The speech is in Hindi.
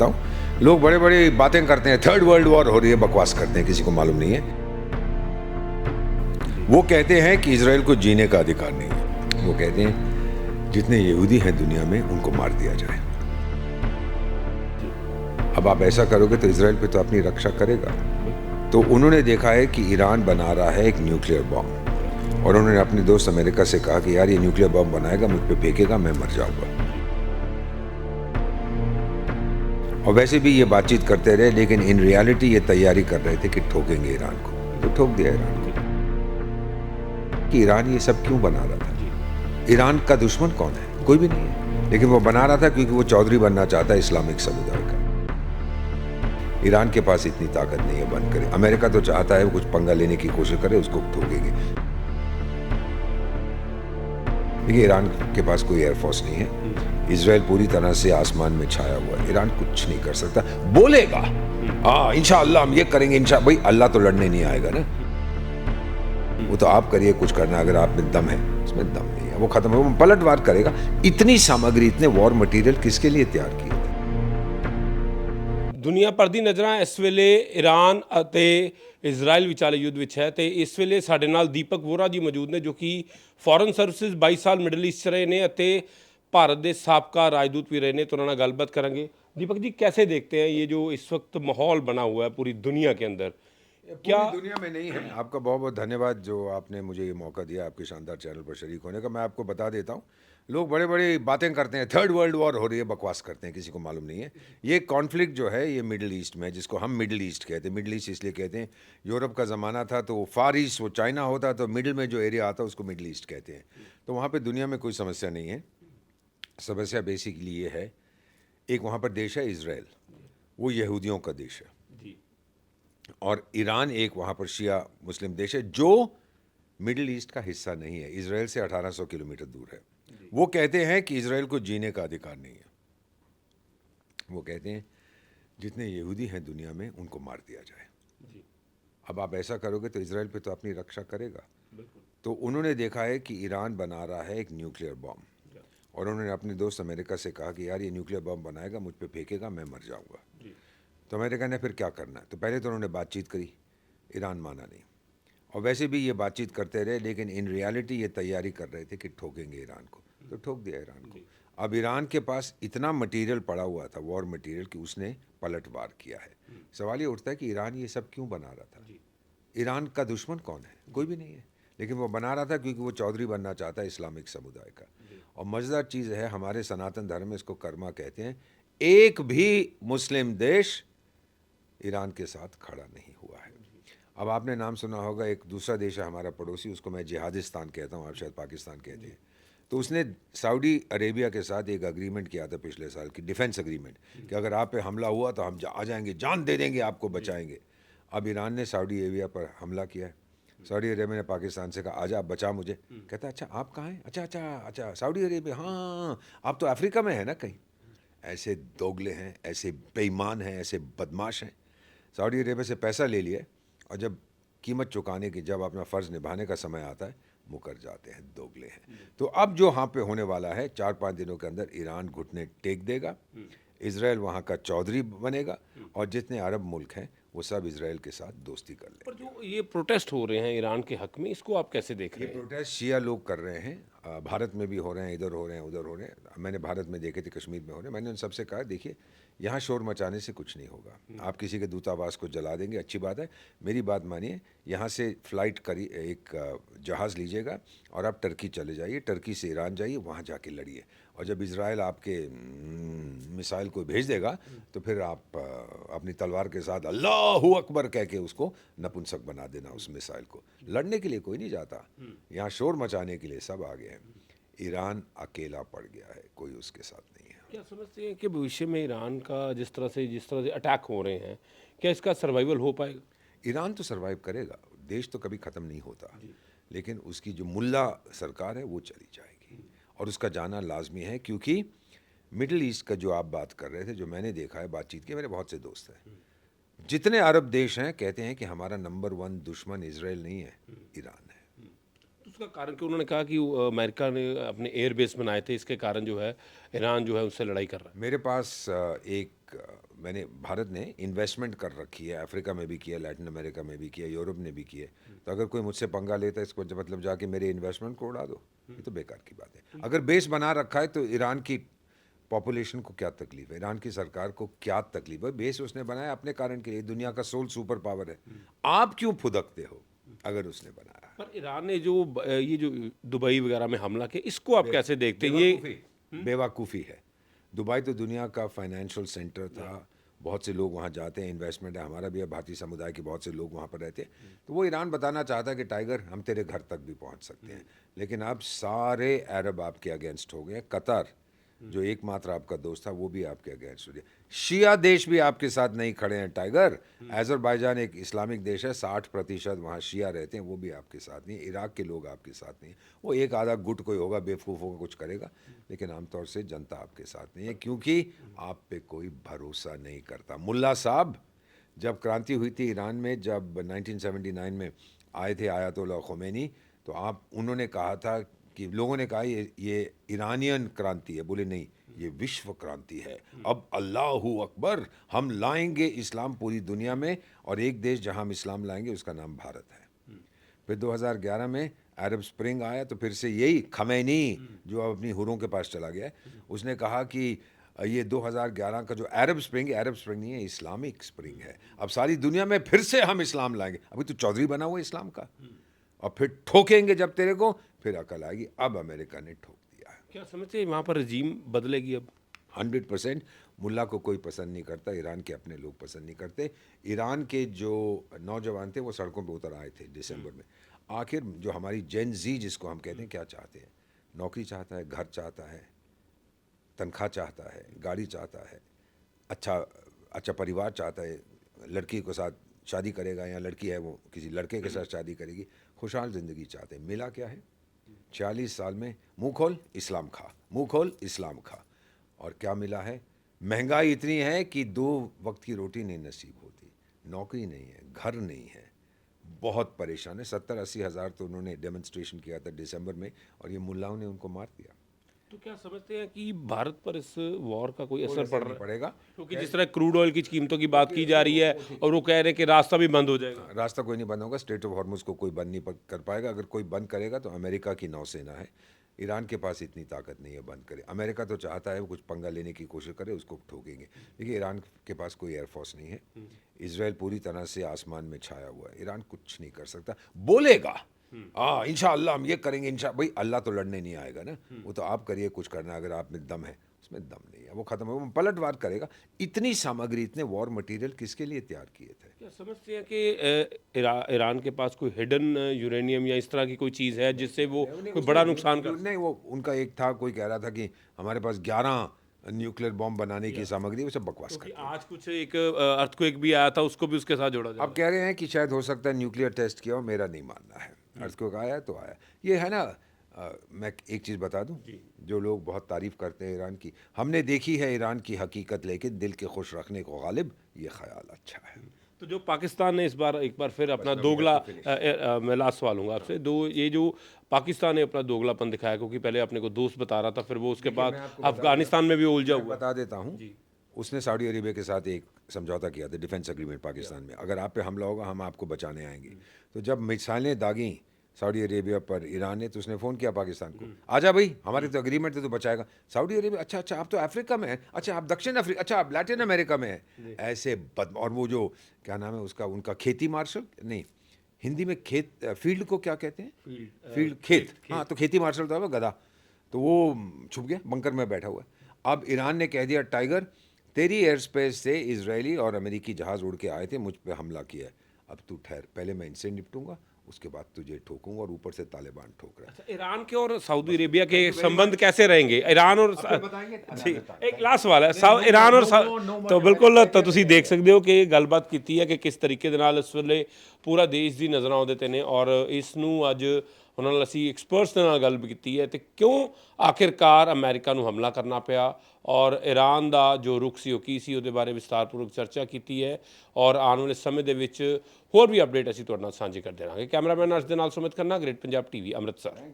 देता हूँ, लोग बड़े बड़े बातें करते हैं, थर्ड वर्ल्ड वॉर हो रही है, बकवास करते हैं, किसी को मालूम नहीं है। वो कहते हैं कि इजराइल को जीने का अधिकार नहीं है। वो कहते हैं जितने यहूदी हैं दुनिया में उनको मार दिया जाए। अब आप ऐसा करोगे तो इजराइल पे तो अपनी रक्षा करेगा। तो उन्होंने देखा है कि ईरान बना रहा है एक न्यूक्लियर बॉम्ब, और उन्होंने अपने दोस्त अमेरिका से कहा कि यार ये न्यूक्लियर बॉम्ब बनाएगा, मुझ पे फेंकेगा, मैं मर जाऊंगा। और वैसे भी ये बातचीत करते रहे, लेकिन इन रियलिटी ये तैयारी कर रहे थे कि ठोकेंगे ईरान को, तो ठोक दिया ईरान को। कि ईरान ये सब क्यों बना रहा था? ईरान का दुश्मन कौन है? कोई भी नहीं है, लेकिन वो बना रहा था क्योंकि वो चौधरी बनना चाहता है इस्लामिक समुदाय का। ईरान के पास इतनी ताकत नहीं है बंद करे। अमेरिका तो चाहता है वो कुछ पंगा लेने की कोशिश करे, उसको ठोकेंगे। देखिए, ईरान के पास कोई एयरफोर्स नहीं है। इजराइल पूरी तरह से आसमान में छाया हुआ है। ईरान कुछ नहीं कर सकता। बोलेगा हाँ इंशाअल्लाह हम ये करेंगे, भाई अल्लाह तो लड़ने नहीं आएगा ना। वो तो आप करिए कुछ करना, अगर आप में दम है, उसमें दम नहीं है, वो खत्म है, वो पलटवार करेगा। इतनी सामग्री, इतने वॉर मटेरियल किसके लिए तैयार किए थे? ਦੁਨੀਆ ਭਰ ਦੀ ਨਜ਼ਰਾਂ ਇਸ ਵੇਲੇ ਈਰਾਨ ਅਤੇ ਇਜ਼ਰਾਈਲ ਵਿਚਾਲੇ ਯੁੱਧ ਵਿੱਚ ਹੈ ਤੇ ਇਸ ਵੇਲੇ ਸਾਡੇ ਨਾਲ ਦੀਪਕ ਵੋਰਾ ਜੀ ਮੌਜੂਦ ਨੇ ਜੋ ਕਿ ਫੋਰਨ ਸਰਵਿਸਿਜ਼ 22 ਸਾਲ ਮਿਡਲ ਈਸਟ 'ਚ ਰਹੇ ਨੇ ਅਤੇ भारत ਦੇ ਸਾਬਕਾ राजदूत भी रहे ने। तो उन्होंने गलबात करेंगे। दीपक जी, कैसे देखते हैं ये जो इस वक्त माहौल बना हुआ है पूरी दुनिया के अंदर? क्या पूरी दुनिया में नहीं है। आपका बहुत बहुत धन्यवाद जो आपने मुझे ये मौका दिया आपके शानदार चैनल पर शरीक होने का। मैं आपको बता देता हूँ, लोग बड़े बड़े बातें करते हैं, थर्ड वर्ल्ड वॉर हो रही है, बकवास करते हैं, किसी को मालूम नहीं है। ये कॉन्फ्लिक्ट जो है ये मिडिल ईस्ट में है, जिसको हम मिडिल ईस्ट कहते हैं। मिडिल ईस्ट इसलिए कहते हैं, यूरोप का ज़माना था तो फार ईस्ट वो चाइना होता, तो मिडिल में जो एरिया आता है उसको मिडिल ईस्ट कहते हैं। तो वहाँ पर दुनिया में कोई समस्या नहीं है। समस्या बेसिकली ये है, एक वहाँ पर देश है इजराइल, वो यहूदियों का देश है, और ईरान एक वहाँ पर शिया मुस्लिम देश है जो मिडिल ईस्ट का हिस्सा नहीं है, इजराइल से 1800 किलोमीटर दूर है। वो कहते हैं कि इजराइल को जीने का अधिकार नहीं है। वो कहते हैं जितने यहूदी हैं दुनिया में उनको मार दिया जाए। अब आप ऐसा करोगे तो इजराइल पे तो अपनी रक्षा करेगा। तो उन्होंने देखा है कि ईरान बना रहा है एक न्यूक्लियर बॉम्ब, और उन्होंने अपने दोस्त अमेरिका से कहा कि यार ये न्यूक्लियर बॉम्ब बनाएगा, मुझ पे फेंकेगा, मैं मर जाऊंगा। तो अमेरिका ने फिर क्या करना है? तो पहले तो उन्होंने बातचीत करी, ईरान माना नहीं। और वैसे भी ये बातचीत करते रहे, लेकिन इन रियलिटी ये तैयारी कर रहे थे कि ठोकेंगे ईरान को, तो ठोक दिया ईरान को। अब ईरान के पास इतना मटेरियल पड़ा हुआ था, वॉर मटेरियल, कि उसने पलटवार किया है। सवाल ये उठता है कि ईरान ये सब क्यों बना रहा था? ईरान का दुश्मन कौन है? कोई भी नहीं है, लेकिन वो बना रहा था क्योंकि वो चौधरी बनना चाहता है इस्लामिक समुदाय का। और मज़ेदार चीज़ है, हमारे सनातन धर्म में इसको कर्मा कहते हैं। एक भी मुस्लिम देश ईरान के साथ खड़ा नहीं हुआ है। अब आपने नाम सुना होगा, एक दूसरा देश है हमारा पड़ोसी, उसको मैं जिहादिस्तान कहता हूँ, आप शायद पाकिस्तान कहते हैं। तो उसने सऊदी अरेबिया के साथ एक अग्रीमेंट किया था पिछले साल की, डिफेंस अग्रीमेंट, कि अगर आप पे हमला हुआ तो हम आ जाएंगे, जान दे देंगे, आपको बचाएंगे। अब ईरान ने सऊदी अरेबिया पर हमला किया है। सऊदी अरेबिया ने पाकिस्तान से कहा आजा आप बचा मुझे। कहता अच्छा आप कहाँ हैं? अच्छा अच्छा अच्छा सऊदी अरेबिया, हाँ आप तो अफ्रीका में है ना कहीं। ऐसे दोगले हैं, ऐसे बेईमान हैं, ऐसे बदमाश हैं। सऊदी अरेबिया से पैसा ले लिया, और जब कीमत चुकाने की, जब अपना फ़र्ज़ निभाने का समय आता है, मुकर जाते हैं, दोगले हैं। तो अब जो वहाँ पे होने वाला है, 4-5 दिनों के अंदर ईरान घुटने टेक देगा, इजराइल वहाँ का चौधरी बनेगा, और जितने अरब मुल्क हैं वो सब इजराइल के साथ दोस्ती कर पर लेंगे। जो ये प्रोटेस्ट हो रहे हैं ईरान के हक में, इसको आप कैसे देख ये रहे हैं? प्रोटेस्ट शिया लोग कर रहे हैं, भारत में भी हो रहे हैं, इधर हो रहे हैं, उधर हो रहे हैं। मैंने भारत में देखे थे, कश्मीर में हो रहे हैं। मैंने उन सबसे कहा देखिए, यहाँ शोर मचाने से कुछ नहीं होगा। आप किसी के दूतावास को जला देंगे, अच्छी बात है, मेरी बात मानिए, यहाँ से फ़्लाइट करी, एक जहाज़ लीजिएगा और आप टर्की चले जाइए, टर्की से ईरान जाइए, वहाँ जाके लड़िए। और जब इजराइल आपके मिसाइल को भेज देगा तो फिर आप अपनी तलवार के साथ अल्लाहू अकबर कह के उसको नपुंसक बना देना, उस मिसाइल को। लड़ने के लिए कोई नहीं जाता, यहाँ शोर मचाने के लिए सब आ गए हैं। ईरान अकेला पड़ गया है, कोई उसके साथ नहीं है। क्या समझते हैं कि भविष्य में ईरान का जिस तरह से अटैक हो रहे हैं, क्या इसका सर्वाइवल हो पाएगा? ईरान तो सरवाइव करेगा, देश तो कभी ख़त्म नहीं होता, लेकिन उसकी जो मुल्ला सरकार है वो चली जाएगी, और उसका जाना लाजमी है। क्योंकि मिडिल ईस्ट का जो आप बात कर रहे थे, जो मैंने देखा है, बातचीत की, मेरे बहुत से दोस्त हैं, जितने अरब देश हैं कहते हैं कि हमारा नंबर 1 दुश्मन इजराइल नहीं है, ईरान है। तो उसका कारण कि उन्होंने कहा कि अमेरिका ने अपने एयर बेस बनाए थे, इसके कारण जो है ईरान जो है उससे लड़ाई कर रहा है। मेरे पास एक मैंने भारत ने इन्वेस्टमेंट कर रखी है, अफ्रीका में भी किया, लैटिन अमेरिका में भी किया, यूरोप ने भी किया, तो अगर कोई मुझसे पंगा लेता है इसको मतलब जाके मेरे इन्वेस्टमेंट को उड़ा दो, ये तो बेकार की बात है। अगर बेस बना रखा है तो ईरान की पॉपुलेशन को क्या तकलीफ है, ईरान की सरकार को क्या तकलीफ है? बेस उसने बनाया अपने कारण के लिए, दुनिया का सोल सुपर पावर है, आप क्यों फुदकते हो अगर उसने बनाया? पर ईरान ने जो ये जो दुबई वगैरह में हमला किया, इसको आप कैसे देखते हैं? ये बेवकूफ़ी है। दुबई तो दुनिया का फाइनेंशियल सेंटर था, बहुत से लोग वहाँ जाते हैं, इन्वेस्टमेंट है, हमारा भी है, भारतीय समुदाय के बहुत से लोग वहाँ पर रहते हैं। तो वो ईरान बताना चाहता है कि टाइगर हम तेरे घर तक भी पहुँच सकते हैं, लेकिन अब सारे अरब आपके अगेंस्ट हो गए। कतर जो एकमात्र आपका दोस्त था वो भी आपके अगेंस्ट हो गया। शिया देश भी आपके साथ नहीं खड़े हैं टाइगर। अजरबैजान एक इस्लामिक देश है, 60% वहाँ शिया रहते हैं, वो भी आपके साथ नहीं। इराक के लोग आपके साथ नहीं। वो एक आधा गुट कोई होगा, बेवकूफ़ होगा, कुछ करेगा, लेकिन आमतौर से जनता आपके साथ नहीं है, क्योंकि आप पे कोई भरोसा नहीं करता। मुल्ला साहब, जब क्रांति हुई थी ईरान में, जब 1979 में आए थे आयतुल्लाह खुमैनी, तो उन्होंने कहा था कि लोगों ने कहा ये ईरानियन क्रांति है, बोले नहीं, ये विश्व क्रांति है। अब अल्लाहू अकबर, हम लाएंगे इस्लाम पूरी दुनिया में, और एक देश जहां हम इस्लाम लाएंगे उसका नाम भारत है। फिर 2011 में अरब स्प्रिंग आया, तो फिर से यही खमैनी जो अब अपनी हुरों के पास चला गया है, उसने कहा कि ये 2011 का जो अरब स्प्रिंग नहीं है, इस्लामिक स्प्रिंग है। अब सारी दुनिया में फिर से हम इस्लाम लाएंगे। अभी तो चौधरी बना हुआ इस्लाम का, और फिर ठोकेंगे जब तेरे को, फिर अकल आएगी। अब अमेरिका ने ठोक दिया है। क्या समझते हैं वहाँ पर रजीम बदलेगी अब? 100%। मुल्ला को कोई पसंद नहीं करता, ईरान के अपने लोग पसंद नहीं करते। ईरान के जो नौजवान थे वो सड़कों पे उतर आए थे दिसंबर में। आखिर जो हमारी जेन जी जिसको हम कहते हैं, क्या चाहते हैं? नौकरी चाहता है, घर चाहता है, तनख्वाह चाहता है, गाड़ी चाहता है, अच्छा अच्छा परिवार चाहता है, लड़की के साथ शादी करेगा, या लड़की है वो किसी लड़के के साथ शादी करेगी, खुशहाल ज़िंदगी चाहते हैं। मिला क्या है? 40 साल में मुंह खोल इस्लाम खा, मुंह खोल इस्लाम खा, और क्या मिला है? महंगाई इतनी है कि 2 वक्त की रोटी नहीं नसीब होती, नौकरी नहीं है, घर नहीं है, बहुत परेशान है। 70-80 हज़ार तो उन्होंने डेमोन्स्ट्रेशन किया था दिसंबर में, और ये मुल्लाओं ने उनको मार दिया। तो क्या समझते हैं कि भारत पर इस वॉर का कोई असर पड़ रहा है? पड़ेगा। क्योंकि जिस तरह क्रूड ऑयल की कीमतों की बात की जा रही है, और वो कह रहे हैं कि रास्ता भी बंद हो जाएगा। रास्ता कोई नहीं बंद होगा, स्ट्रेट ऑफ हॉर्मुज को कोई बंद नहीं कर पाएगा। अगर कोई बंद करेगा तो अमेरिका की नौसेना है, ईरान के पास इतनी ताकत नहीं है बंद करे। अमेरिका तो चाहता है वो कुछ पंगा लेने की कोशिश करे, उसको ठोकेंगे। देखिए, ईरान के पास कोई एयरफोर्स नहीं है, इसराइल पूरी तरह से आसमान में छाया हुआ है, ईरान कुछ नहीं कर सकता। बोलेगा इंशाअल्लाह हम ये करेंगे, भाई अल्लाह तो लड़ने नहीं आएगा ना, वो तो आप करिए कुछ करना, अगर आप में दम है। उसमें दम नहीं है, वो खत्म है, वो पलटवार करेगा। इतनी सामग्री, इतने वॉर मटेरियल किसके लिए तैयार किए थे? क्या समझते हैं कि ईरान के पास कोई हिडन यूरेनियम या इस तरह की कोई चीज़ है जिससे वो कोई बड़ा नुकसान कर? नहीं, वो उनका एक था, कोई कह रहा था कि हमारे पास 11 न्यूक्लियर बॉम्ब बनाने की सामग्री, वो सब बकवास क्योंकि करते हैं। आज कुछ एक अर्थक्वेक भी आया था, उसको भी उसके साथ जोड़ा जाए। अब कह रहे हैं कि शायद हो सकता है न्यूक्लियर टेस्ट किया हो, मेरा नहीं मानना है। अर्थक्वेक आया तो आया, ये है ना। मैं एक चीज़ बता दूं, जो लोग बहुत तारीफ करते हैं ईरान की, हमने देखी है ईरान की हकीकत, लेकिन दिल के खुश रखने को गालिब, ये ख्याल अच्छा है। तो जो पाकिस्तान ने इस बार एक बार फिर अपना दोगला, मैं लास्ट सवाल लूँगा आपसे, ये जो पाकिस्तान ने अपना दोगलापन दिखाया, क्योंकि पहले अपने को दोस्त बता रहा था, फिर वो उसके बाद अफगानिस्तान में भी उलझा हुआ। बता देता हूँ, उसने सऊदी अरेबिया के साथ एक समझौता किया था, डिफेंस एग्रीमेंट पाकिस्तान में, अगर आप पे हमला होगा हम आपको बचाने आएंगे। तो जब मिसाइलें दागी सऊदी अरेबिया पर ईरान ने, तो उसने फ़ोन किया पाकिस्तान को, आजा भाई, हमारे तो एग्रीमेंट है, तो बचाएगा। सऊदी अरेबिया, अच्छा अच्छा आप तो अफ्रीका में हैं, अच्छा आप दक्षिण अफ्रीका, अच्छा आप लैटिन अमेरिका में हैं, ऐसे और वो जो क्या नाम है उसका, उनका खेती मार्शल, नहीं हिंदी में खेत, फील्ड को क्या कहते हैं? फील्ड, खेत। हाँ, तो खेती मार्शल था वो गधा, तो वो छुप गया, बंकर में बैठा हुआ है। अब ईरान ने कह दिया, टाइगर तेरी एयर स्पेस से इजरायली और अमेरिकी जहाज़ उड़ के आए थे, मुझ पे हमला किया है, अब तू ठहर, पहले मैं इनसे निपटूंगा, उसके बाद तुझे ठोकूंगा, और ऊपर से तालिबान ठोक रहा है। अच्छा, ईरान के और सऊदी अरेबिया के संबंध कैसे रहेंगे? ईरान और जी, एक लास्ट सवाल है, ईरान और तो बिल्कुल, तो ਤੁਸੀਂ ਦੇਖ ਸਕਦੇ ਹੋ ਕਿ ਗੱਲਬਾਤ ਕੀਤੀ ਹੈ ਕਿ ਕਿਸ ਤਰੀਕੇ ਦੇ ਨਾਲ ਇਸ ਵੇਲੇ ਪੂਰਾ ਦੇਸ਼ ਦੀ ਨਜ਼ਰਾਂ ਆਉਂਦੇ ਤੇ ਨੇ, ਔਰ ਇਸ ਨੂੰ ਅੱਜ ਉਹਨਾਂ ਨਾਲ ਅਸੀਂ ਐਕਸਪਰਟਸ ਦੇ ਨਾਲ ਗੱਲ ਕੀਤੀ ਹੈ ਤੇ ਕਿਉਂ ਆਖਿਰਕਾਰ ਅਮਰੀਕਾ ਨੂੰ ਹਮਲਾ ਕਰਨਾ ਪਿਆ, ਔਰ ਈਰਾਨ ਦਾ ਜੋ ਰੁਖ ਸੀ ਉਹ ਕੀ ਸੀ, ਉਹਦੇ ਬਾਰੇ ਵਿਸਤਾਰਪੂਰਵਕ ਚਰਚਾ ਕੀਤੀ ਹੈ, ਔਰ ਆਉਣ ਵਾਲੇ ਸਮੇਂ ਦੇ ਵਿੱਚ ਹੋਰ ਵੀ ਅਪਡੇਟ ਅਸੀਂ ਤੁਹਾਡੇ ਨਾਲ ਸਾਂਝੇ ਕਰਦੇ ਰਹਾਂਗੇ। ਕੈਮਰਾਮੈਨ ਅਰਸ਼ ਦੇ ਨਾਲ ਸੁਮਿਤ ਖੰਨਾ, ਗ੍ਰੇਟ ਪੰਜਾਬ ਟੀਵੀ, ਅੰਮ੍ਰਿਤਸਰ।